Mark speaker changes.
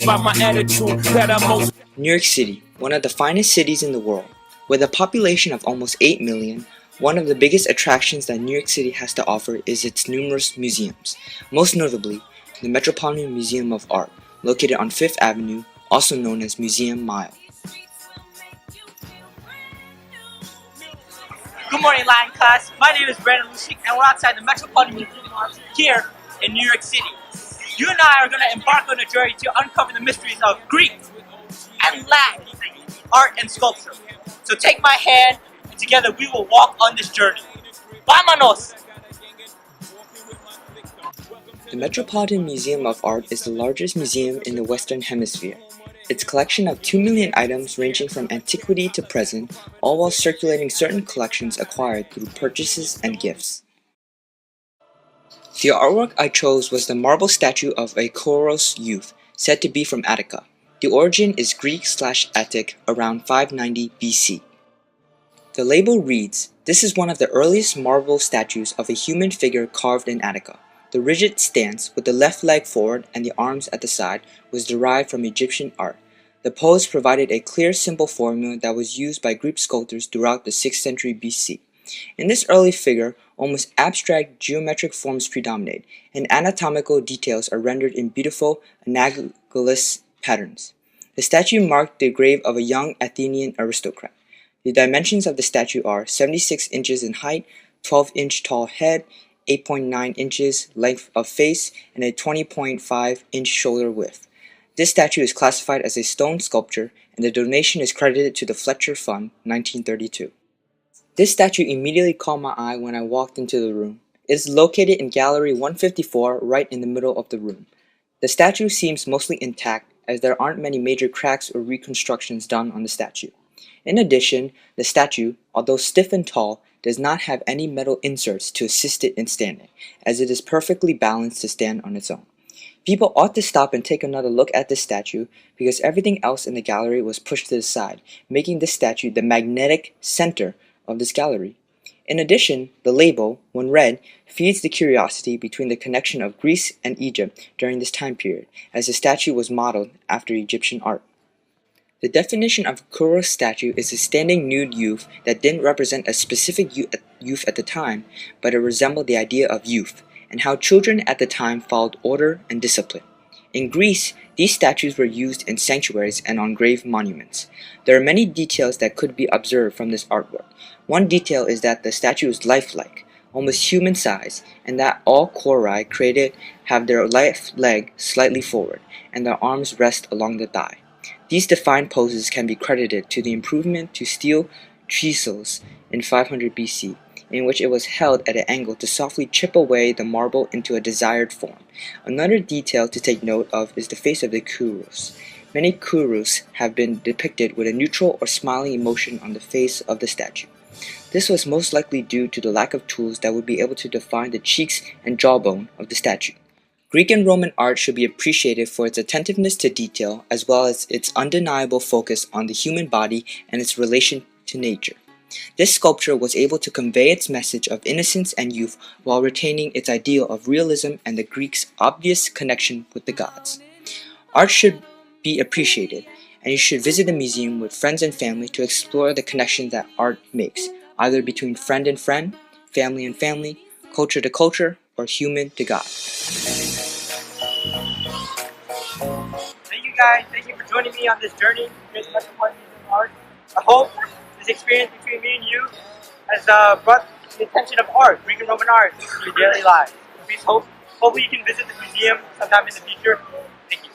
Speaker 1: by my attitude that I'm most.
Speaker 2: New York City, one of the finest cities in the world. With a population of almost 8 million, one of the biggest attractions that New York City has to offer is its numerous museums, most notably the Metropolitan Museum of Art, located on 5th Avenue, also known as Museum Mile.
Speaker 3: Good morning, Latin class. My name is Brandon Lucic, and we're outside the Metropolitan Museum of Art here in New York City. You and I are going to embark on a journey to uncover the mysteries of Greek and Latin art and sculpture. So take my hand, and together we will walk on this journey. Vámonos!
Speaker 2: The Metropolitan Museum of Art is the largest museum in the Western Hemisphere. Its collection of 2 million items ranging from antiquity to present, all while circulating certain collections acquired through purchases and gifts. The artwork I chose was the marble statue of a kouros youth, said to be from Attica. The origin is Greek/Attic around 590 BC. The label reads, "This is one of the earliest marble statues of a human figure carved in Attica. The rigid stance, with the left leg forward and the arms at the side, was derived from Egyptian art. The pose provided a clear, simple formula that was used by Greek sculptors throughout the 6th century BC. In this early figure, almost abstract geometric forms predominate, and anatomical details are rendered in beautiful, analogous patterns. The statue marked the grave of a young Athenian aristocrat. The dimensions of the statue are 76 inches in height, 12-inch tall head, 8.9 inches length of face, and a 20.5-inch shoulder width. This statue is classified as a stone sculpture, and the donation is credited to the Fletcher Fund, 1932. This statue immediately caught my eye when I walked into the room. It is located in Gallery 154, right in the middle of the room. The statue seems mostly intact, as there aren't many major cracks or reconstructions done on the statue. In addition, the statue, although stiff and tall, does not have any metal inserts to assist it in standing, as it is perfectly balanced to stand on its own. People ought to stop and take another look at this statue, because everything else in the gallery was pushed to the side, making this statue the magnetic center of this gallery. In addition, the label, when read, feeds the curiosity between the connection of Greece and Egypt during this time period, as the statue was modeled after Egyptian art. The definition of a kouros statue is a standing nude youth that didn't represent a specific youth at the time, but it resembled the idea of youth, and how children at the time followed order and discipline. In Greece, these statues were used in sanctuaries and on grave monuments. There are many details that could be observed from this artwork. One detail is that the statue is lifelike, almost human size, and that all kouroi created have their left leg slightly forward, and their arms rest along the thigh. These defined poses can be credited to the improvement to steel chisels in 500 BC, in which it was held at an angle to softly chip away the marble into a desired form. Another detail to take note of is the face of the kouros. Many kouros have been depicted with a neutral or smiling emotion on the face of the statue. This was most likely due to the lack of tools that would be able to define the cheeks and jawbone of the statue. Greek and Roman art should be appreciated for its attentiveness to detail, as well as its undeniable focus on the human body and its relation to nature. This sculpture was able to convey its message of innocence and youth while retaining its ideal of realism and the Greeks' obvious connection with the gods. Art should be appreciated, and you should visit the museum with friends and family to explore the connection that art makes, either between friend and friend, family and family, culture to culture, or human to God.
Speaker 3: Thank you guys. Thank you for joining me on this journey with Metropolitan Museum of Art. I hope this experience between me and you has brought the attention of art, Greek and Roman art, to your daily lives. Please hopefully you can visit the museum sometime in the future. Thank you.